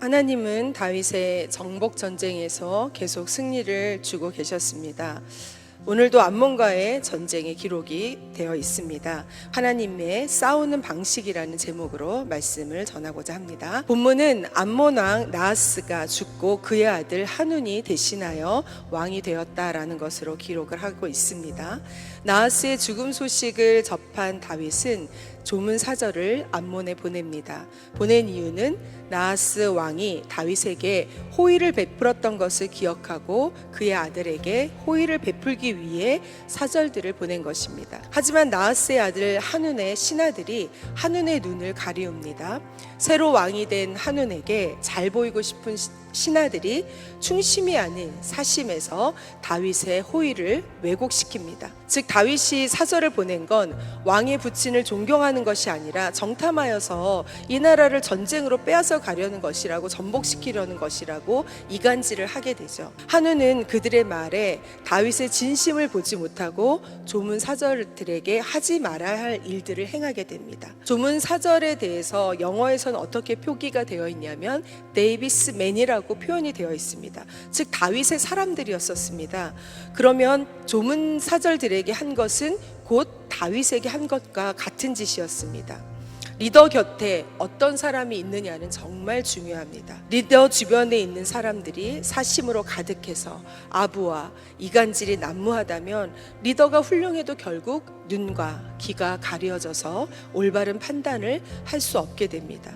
하나님은 다윗의 정복 전쟁에서 계속 승리를 주고 계셨습니다. 오늘도 암몬과의 전쟁의 기록이 되어 있습니다. 하나님의 싸우는 방식이라는 제목으로 말씀을 전하고자 합니다. 본문은 암몬 왕 나하스가 죽고 그의 아들 한운이 대신하여 왕이 되었다라는 것으로 기록을 하고 있습니다. 나하스의 죽음 소식을 접한 다윗은 조문 사절을 암몬에 보냅니다. 보낸 이유는 나하스 왕이 다윗에게 호의를 베풀었던 것을 기억하고 그의 아들에게 호의를 베풀기 위해 사절들을 보낸 것입니다. 하지만 나하스의 아들 한운의 신하들이 한운의 눈을 가리웁니다. 새로 왕이 된 한운에게 잘 보이고 싶은 신하들이 충심이 아닌 사심에서 다윗의 호의를 왜곡시킵니다. 즉 다윗이 사절을 보낸 건 왕의 부친을 존경하는 것이 아니라 정탐하여서 이 나라를 전쟁으로 빼앗아 가려는 것이라고 전복시키려는 것이라고 이간질을 하게 되죠. 한우는 그들의 말에 다윗의 진심을 보지 못하고 조문 사절들에게 하지 말아야 할 일들을 행하게 됩니다. 조문 사절에 대해서 영어에서는 어떻게 표기가 되어 있냐면 데이비스 맨이라고 표현이 되어 있습니다. 즉 다윗의 사람들이었었습니다. 그러면 조문 사절들에게 한 것은 곧 다윗에게 한 것과 같은 짓이었습니다. 리더 곁에 어떤 사람이 있느냐는 정말 중요합니다. 리더 주변에 있는 사람들이 사심으로 가득해서 아부와 이간질이 난무하다면 리더가 훌륭해도 결국 눈과 귀가 가려져서 올바른 판단을 할 수 없게 됩니다.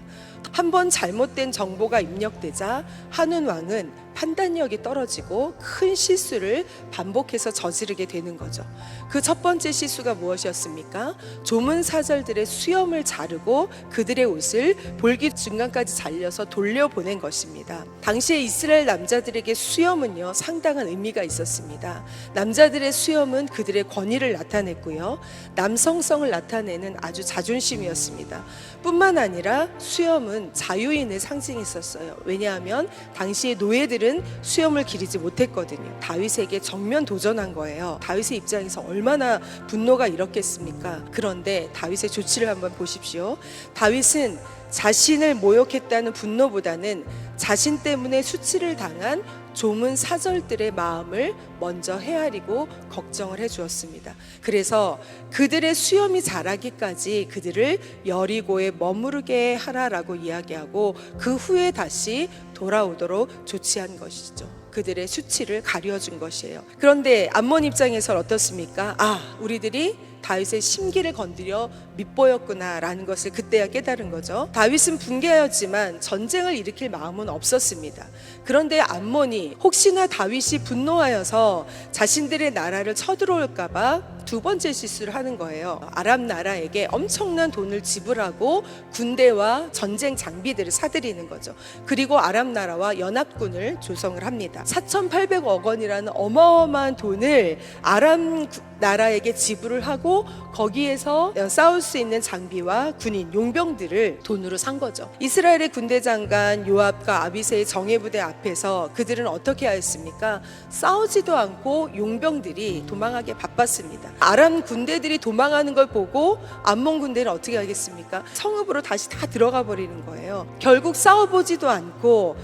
한번 잘못된 정보가 입력되자 한운 왕은 판단력이 떨어지고 큰 실수를 반복해서 저지르게 되는 거죠. 그 첫 번째 실수가 무엇이었습니까? 조문 사절들의 수염을 자르고 그들의 옷을 볼기 중간까지 잘려서 돌려보낸 것입니다. 당시에 이스라엘 남자들에게 수염은요 상당한 의미가 있었습니다. 남자들의 수염은 그들의 권위를 나타냈고요, 남성성을 나타내는 아주 자존심이었습니다. 뿐만 아니라 수염은 자유인을 상징했었어요. 왜냐하면 당시의 노예들은 수염을 기르지 못했거든요. 다윗에게 정면 도전한 거예요. 다윗의 입장에서 얼마나 분노가 일었겠습니까? 그런데 다윗의 조치를 한번 보십시오. 다윗은 자신을 모욕했다는 분노보다는 자신 때문에 수치를 당한 조문 사절들의 마음을 먼저 헤아리고 걱정을 해 주었습니다. 그래서 그들의 수염이 자라기까지 그들을 여리고에 머무르게 하라라고 이야기하고 그 후에 다시 돌아오도록 조치한 것이죠. 그들의 수치를 가려준 것이에요. 그런데 암몬 입장에서는 어떻습니까? 우리들이 다윗의 심기를 건드려 밉보였구나라는 것을 그때야 깨달은 거죠. 다윗은 분개하였지만 전쟁을 일으킬 마음은 없었습니다. 그런데 암몬이 혹시나 다윗이 분노하여서 자신들의 나라를 쳐들어올까봐 두 번째 실수를 하는 거예요. 아람 나라에게 엄청난 돈을 지불하고 군대와 전쟁 장비들을 사들이는 거죠. 그리고 아람 나라와 연합군을 조성을 합니다. 4,800억 원이라는 어마어마한 돈을 아람 나라에게 지불을 하고 거기에서 싸울 수 있는 장비와 군인, 용병들을 돈으로 산 거죠. 이스라엘의 군대 장관 요압과 아비새의 정예부대 앞에서 그들은 어떻게 하였습니까? 싸우지도 않고 용병들이 도망하기에 바빴습니다. 아람 군대들이 도망하는 걸 보고 암몬 군대는 어떻게 하겠습니까? 성읍으로 다시 다 들어가 버리는 거예요. 결국 싸워보지도 않고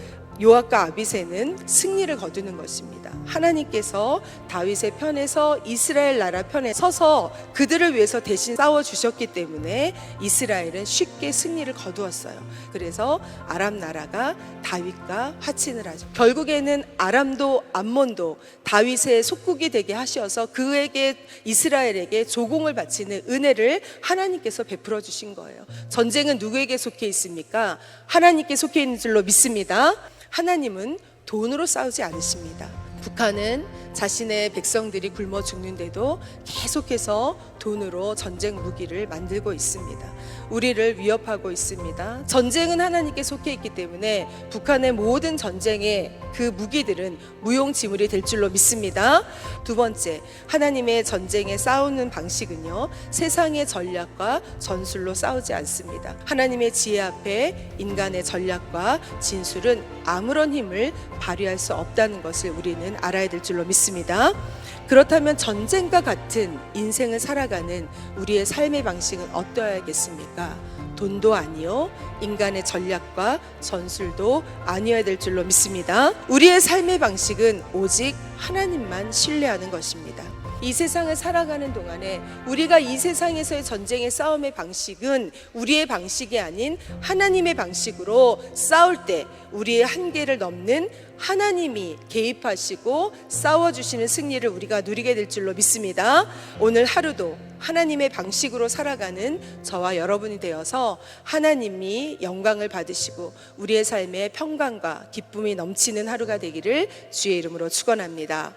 요압과 아비새는 승리를 거두는 것입니다. 하나님께서 다윗의 편에서 이스라엘 나라 편에 서서 그들을 위해서 대신 싸워주셨기 때문에 이스라엘은 쉽게 승리를 거두었어요. 그래서 아람 나라가 다윗과 화친을 하죠. 결국에는 아람도 암몬도 다윗의 속국이 되게 하셔서 그에게 이스라엘에게 조공을 바치는 은혜를 하나님께서 베풀어 주신 거예요. 전쟁은 누구에게 속해 있습니까? 하나님께 속해 있는 줄로 믿습니다. 하나님은 돈으로 싸우지 않으십니다. 북한은 자신의 백성들이 굶어 죽는데도 계속해서 돈으로 전쟁 무기를 만들고 있습니다. 우리를 위협하고 있습니다. 전쟁은 하나님께 속해 있기 때문에 북한의 모든 전쟁의 그 무기들은 무용지물이 될 줄로 믿습니다. 두 번째, 하나님의 전쟁에 싸우는 방식은요, 세상의 전략과 전술로 싸우지 않습니다. 하나님의 지혜 앞에 인간의 전략과 진술은 아무런 힘을 발휘할 수 없다는 것을 우리는 알아야 될 줄로 믿습니다. 그렇다면 전쟁과 같은 인생을 살아가는 우리의 삶의 방식은 어떠해야겠습니까? 돈도 아니요, 인간의 전략과 전술도 아니어야 될 줄로 믿습니다. 우리의 삶의 방식은 오직 하나님만 신뢰하는 것입니다. 이 세상을 살아가는 동안에 우리가 이 세상에서의 전쟁의 싸움의 방식은 우리의 방식이 아닌 하나님의 방식으로 싸울 때 우리의 한계를 넘는 하나님이 개입하시고 싸워주시는 승리를 우리가 누리게 될 줄로 믿습니다. 오늘 하루도 하나님의 방식으로 살아가는 저와 여러분이 되어서 하나님이 영광을 받으시고 우리의 삶에 평강과 기쁨이 넘치는 하루가 되기를 주의 이름으로 축원합니다.